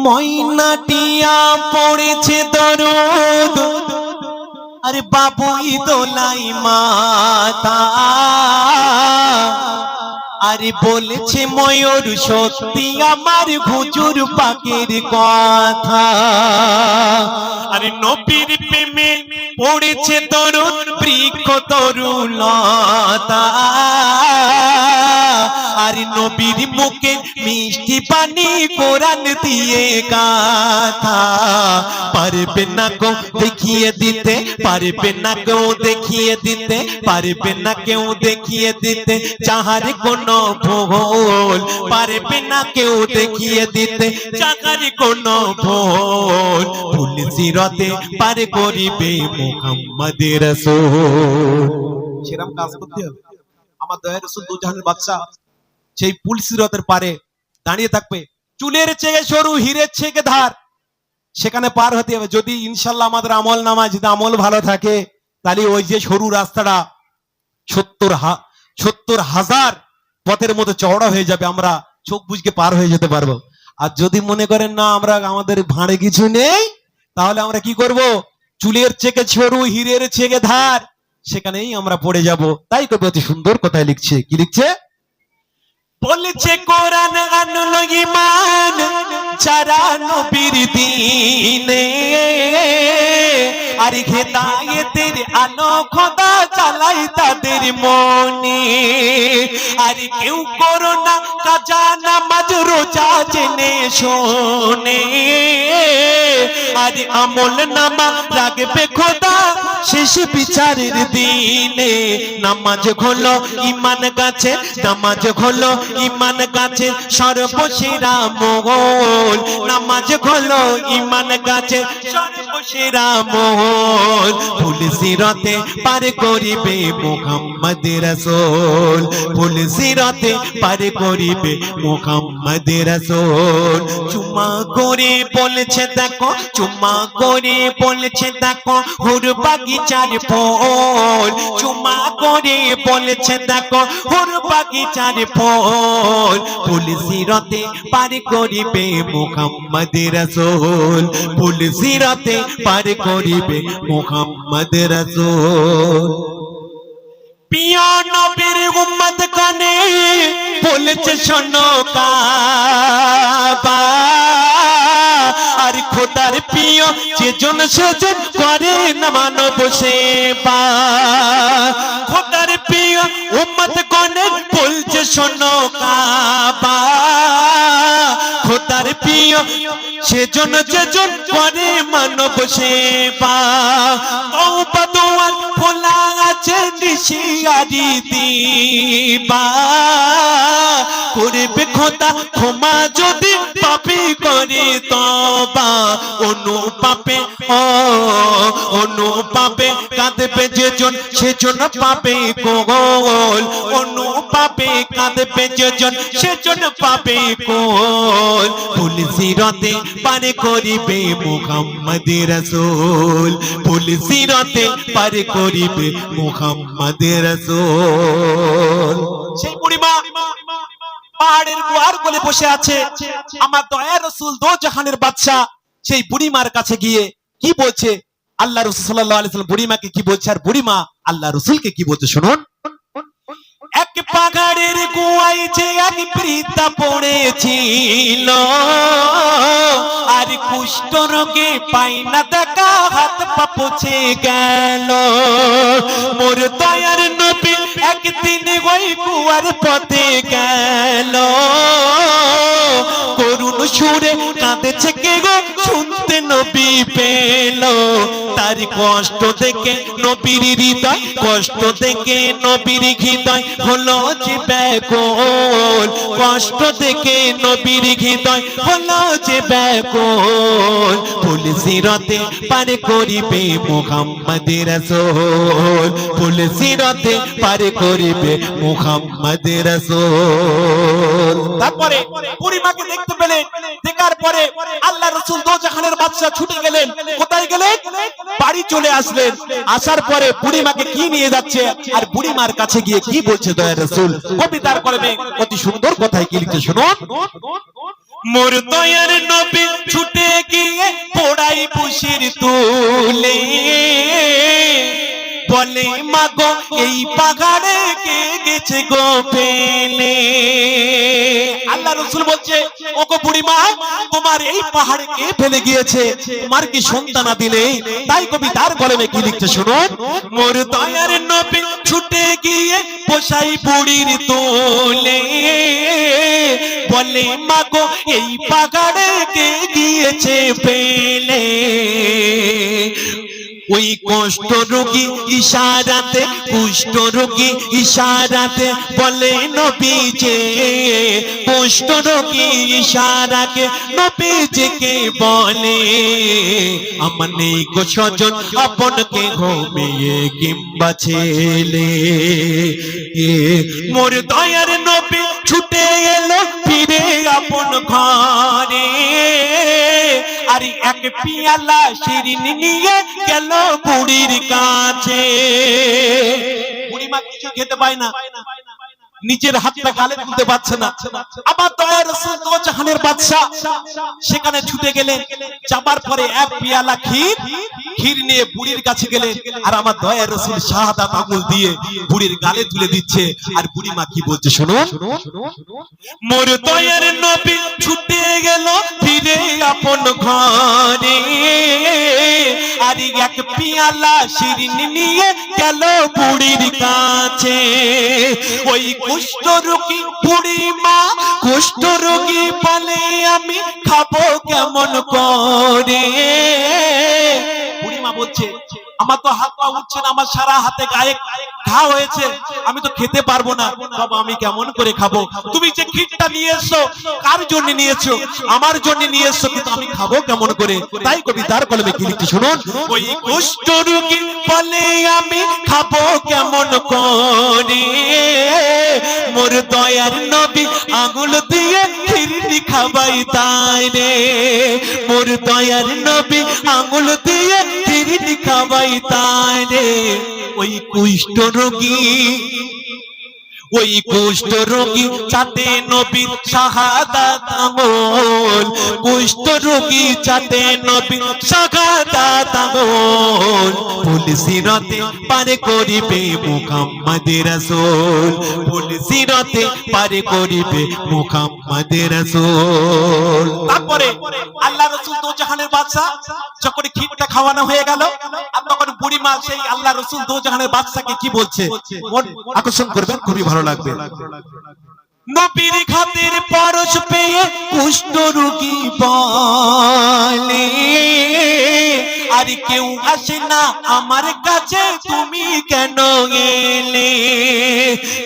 ময়নাটিয়া পড়েছে দরদ আরে বাবুই দোলাই মাতা আরে বলেছে ময়ূর সত্যি আমার হুজুর পাকের কথা আরে নবীর প্রেমে পড়েছে দরদ বৃক্ষ তরুলতা আরে নবীর মুখে মিষ্টি পানি কোরআন দিয়ে গাথা পারবে না কেউ দেখিয়ে দিতে পারবে না কেউ দেখিয়ে দিতে পারবে না কেউ দেখিয়ে দিতে যাহার কোনো ভুল পারবে না কেউ দেখিয়ে দিতে যাহার কোনো ভুল ভুল সিরাতে পার করিবে মুহাম্মদের রাসূল। সেরকম কাজ করতে হবে। আমার দয়ার রাসূল দু জাহানের বাদশা সেই পুল সিরাতের পারে দাঁড়িয়ে থাকবে, চুলের চেয়ে সরু হীরের চেয়ে ধার, সেখানে পার হতে হবে। যদি ইনশাল্লাহ আমাদের আমল নামায় যদি আমল ভালো থাকে তাহলে ওই যে সরু রাস্তাটা ৭০,০০০ পথের মতো চওড়া হয়ে যাবে, আমরা চোখ বুঝকে পার হয়ে যেতে পারবো। আর যদি মনে করেন না আমরা আমাদের ভাঁড়ে কিছু নেই, তাহলে আমরা কি করব? চুলের চেয়ে সরু হীরের চেয়ে ধার, সেখানেই আমরা পড়ে যাব। তাই কবি অতি সুন্দর কথায় লিখছে, কি লিখছে? বলেছে কোরআন আনলো ঈমান যারা নবীর দ্বীনে আর হেদায়েতের আলো খোদা জ্বালাই তাদের মনে আর কেউ করোনা কাজা নামাজ রোজা জেনে শোনে আর আমল নামা রাখবে খোদা শেষ বিচারের দিনে। নামাজ হলো ঈমান গাছে, নামাজ হলো ঈমান গাছে সর্বসেরা মোল, নামাজ হলো ঈমান গাছে সর্বসেরা মোল। ফুল সিরাতে পার করিবে মুহাম্মদের রাসূল, ফুল সিরাতে পার করিবে মুহাম্মদের রাসূল। চুমা করে বলেছে দেখো, চুমা করে বলেছে দেখো হুর বাগিচার ফল, চুমা করে বলেছে দেখো হুর বাগিচার ফল। ফুল সিরাতে পার করিবে মুহাম্মদের রাসূল, ফুল সিরাতে পার করিবে মুহাম্মদের রাসূল। প্রিয় নবীর উম্মত কানে বলেছে শোনো কাবা আর খোদার প্রিয় যেজন সেজন করে না মানব সেবা। খোদার প্রিয় উম্মত কানে বলছে শোনো কাবা, খোদার প্রিয় সেজন যেজন করে মানব সেবা। তওবা দোয়ার খোলা আছে নিশিয়ারি দিবা, করবে খোদা ক্ষমা যদি পাপী করে তওবা। অনুপাপে অনুপাপে কাঁদবে যেজন সেজন পাবে কোল, অনুপাপে কাঁদবে যেজন সেজন পাবে কোল। ফুল সিরাতে পার করিবে মুহাম্মদের রাসূল, ফুল সিরাতে পার করিবে মুহাম্মদের রাসূল। সেই বুড়িমা পাহাড়ের গুহার কোলে বসে আছে, আমার দয়ার রাসূল দো জাহানের বাদশা সেই বুড়িমার কাছে গিয়ে কি বলছে? আল্লাহ রাসূল সাল্লাল্লাহু আলাইহি ওয়াসাল্লাম বুড়িমাকে কি বলছে আর বুড়িমা আল্লাহ রাসূলকে কি বলছে শুনুন। এক পাহাড়ের গুহায় যে এক বৃদ্ধা পড়েছিল আর কুষ্ঠ রোগে পাই না দেখা, হাত পা পচে গেল। মোর দয়ার নবী একদিন ওই কুয়ার পথে গেল, করুণ সুরে কাঁদেছে কে গো শুনতে নবী পেল। তার কষ্ট দেখে নবীর হৃদয়, কষ্ট দেখে নবীর হৃদয় হলো যে ব্যাকুল, কষ্ট দেখে নবীর হৃদয় হলো যে ব্যাকুল। ফুল সিরাতে পার করিবে মুহাম্মদের রাসূল, ফুল সিরাতে পার করিবে মুহাম্মদের রাসূল। তারপরে বুড়িমাকে দেখতে পেলেন, দেখার পরে আল্লাহ রাসূল দো জাহানের বাদশা ছুটে গেলেন। কোথায় গেলেন? বাড়ি চলে আসলেন। আসার পরে বুড়িমাকে কি নিয়ে যাচ্ছে আর বুড়িমার কাছে গিয়ে কি বলছে দয়ার রাসূল? কবিতার কলমে অতি সুন্দর কথায় কি লিখছে শুনুন। মোর দয়ার নবী শির তুলে বলে মাগো এই পাহাড়ে কে গেছে গো ফেলে। আল্লাহ রাসূল বলছে ওগো বুড়িমা তোমার এই পাহাড়ে কে ফেলে গিয়েছে, তোমার কি সন্তান দিলে? তাই কবি তার কলমে কি লিখছে শুনুন, মোর দয়ার নবী ছুটে গিয়ে বসাই বুড়ির তোলে বলে মাগো এই পাহাড়ে কে গিয়েছে ফেলে। ওই কুষ্ঠ রোগী ইশারাতে কুষ্ঠ রোগী ইশারাতে বলে নবীজি, কুষ্ঠ রোগী ইশারাকে নবীজিকে বলে আমার নেই গো স্বজন আপনকে ঘুমিয়ে কিংবা ছেলে। মোর দয়ার নবী ছুটে এলো ফিরে আপন ঘরে, আর এক পিয়ালা শিরিন নিয়ে গেল বুড়ির কাছে। বুড়িমা কিছু খেতে পায় না, নিজের হাতটা গালে তুলতে পারছে না। আবার দয়ার রাসূল দো জাহানের বাদশা সেখানে ছুটে গেলেন, যাবার পরে এক পিয়ালা ক্ষীর নিয়ে বুড়ির কাছে গেলেন, আর আমার দয়ার রাসূল শাহাদাত আঙ্গুল দিয়ে বুড়ির গালে তুলে দিচ্ছে। আর বুড়িমা কি বলছে শুনুন, মোর দয়ার নবী ছুটে গেল ফিরে আপন ঘরে, আর এক পিয়ালা শিরিন নিয়ে গেল বুড়ির কাছে। ওই কুষ্ঠ রোগী বুড়িমা কুষ্ঠ রোগী বলে আমি খাবো কেমন করে। বুড়িমা বলছে আমার তো হাত পা উঠছে না, আমার সারা হাতে গায়ে ঘা হয়েছে, আমি তো খেতে পারবো না, বাবা আমি কেমন করে খাবো? তুমি যে ক্ষীরটা নিয়ে এসো কার জন্য নিয়েছো? আমার জন্য নিয়ে এসো, কিন্তু আমি খাবো কেমন করে? তাই কবি তার কলমে কি লিখছে শুনুন, ওই কুষ্ঠ রোগী বলে আমি খাবো কেমন করে, মোর দয়ার নবী আঙুল দিয়ে ক্ষীরনি খাবাই তাই রে, মোর দয়ার নবী আঙুল দিয়ে ক্ষীরনি খাবাই তাই রে। ওই কুষ্ঠ রোগী ওই কুষ্ঠ রোগী চাতে নবীর শাহাদাত আঙ্গুল, কুষ্ঠ রোগী চাতে নবীর শাহাদাত আঙ্গুল, ফুল সিরাতে পার করিবে মুহাম্মদ রাসূল, ফুল সিরাতে পার করিবে মুহাম্মদ রাসূল। তারপরে আল্লাহ রাসূল দো জাহানের বাদশা যখন ক্ষীরটা খাওয়ানো হয়ে গেল, আর তখন বুড়িমা সেই আল্লাহ রাসূল দো জাহানের বাদশাকে কি বলছে মন আকর্ষণ করবেন, খুবই ভালো লাগবে। নবীর খাতির পরশ পেয়ে কুষ্ঠ রোগী বলে আর কেউ আসে না আমার কাছে, তুমি কেন এলে?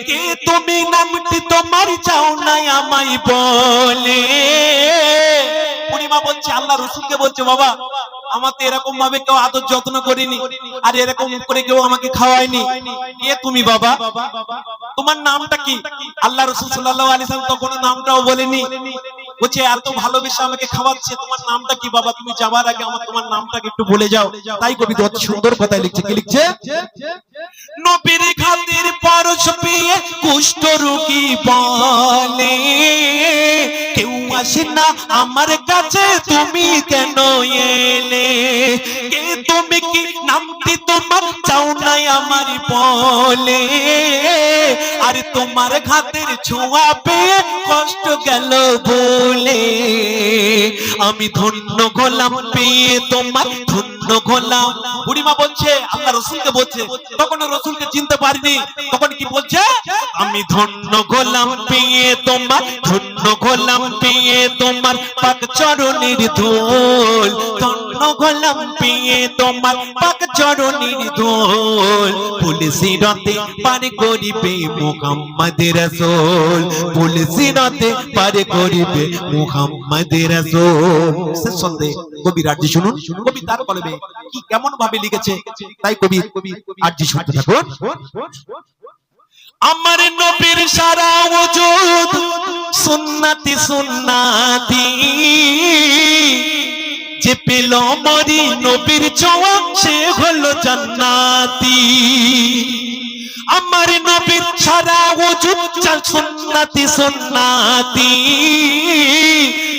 কে তুমি? নামটি তোমার চাও নাই আমায় বলে। বুড়িমা বলছে আল্লাহ রাসূলকে বলছে বাবা আমার তো এরকম ভাবে কেউ আদর যত্ন করেনি, আর এরকম করে কেউ আমাকে খাওয়ায়নি, কে তুমি বাবা? তোমার নামটা কি? আল্লাহ রাসূল সাল্লাল্লাহু আলাইহি ওয়াসাল্লাম তখন নামটাও বলেনি, বলছে এত ভালোবেসে আমাকে খাওয়াচ্ছে, তোমার নামটা কি বাবা? তুমি যাবার আগে আমার তোমার নামটাকে একটু বলে যাও। তাই কবি তো সুন্দর কথা লিখছে, কি লিখছে, নবীর খাতির পরশ পেয়ে কুষ্ঠ রোগী বলে কেউ আসে না আমার কাছে, তুমি কেন এলে? কে তুমি? কি নামটি তোমার চাও নাই আমার বলে, আর তোমার হাতের ছোঁয়া পেয়ে কষ্ট গেল বলে, আমি ধন্য হলাম পেয়ে তোমার ধন্য হলাম। বুড়িমা বলছে আল্লাহ রাসূলকে বলছে, তখন রাসূলকে চিনতে পারিনি, তখন কি বলছে, আমি ধন্য হলাম পেয়ে তোমার ধন্য হলাম পেয়ে তোমার পাক চরণের ধুল, ধন্য হলাম পেয়ে তোমার পাক চরণের ধুল, ফুল সিরাতে পার করিবে মুহাম্মদ রাসূল, ফুল সিরাতে পার করিবে মুহাম্মদ রাসূল। শেষ সন্ধ্যে কবি আরজি শুনুন, কবি তার কলমে কি কেমন ভাবে লিখেছে, তাই কবি আরজি শুনতে থাকুন। আমার নবীর সারা ওজুদ সুন্নতি সুন্নতি, যে পেল মরি নবীর ছোঁয়া সে হলো জান্নাতি। আমার নবীর সারা ওজুদ সুন্নতি সুন্নতি,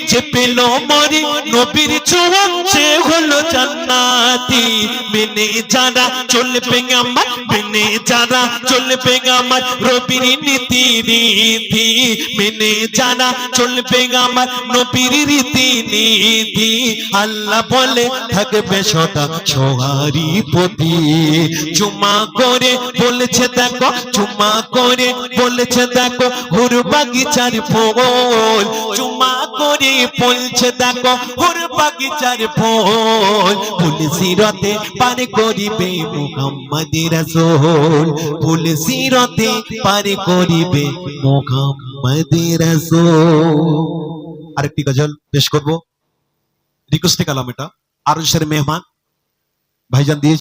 যে পেল মরে নবীর ছোঁয়া সে হলো জান্নাতি মেনে যারা চলবে আমার মেনে যারা চলবে আমার রবির নীতি রীতি মেনে যারা চলবে আমার নবীর রীতি নীতি আল্লাহ বলে থাকবে সদা সহারি প্রতি চুমা করে বলেছে দেখো চুমা করে বলেছে দেখো হুর বাগিচার ফুল চুমা করে বলছে দেখো হুর বাগিচার ফুল ফুল সিরতে পার করিবে মুহাম্মদ রাসূল ফুল সিরতে পার করিবে মুহাম্মদ রাসূল। আরেকটি গজল পেশ করব রিকোয়েস্টে কালাম এটা আরশের মেহমান ভাইজান দিয়ে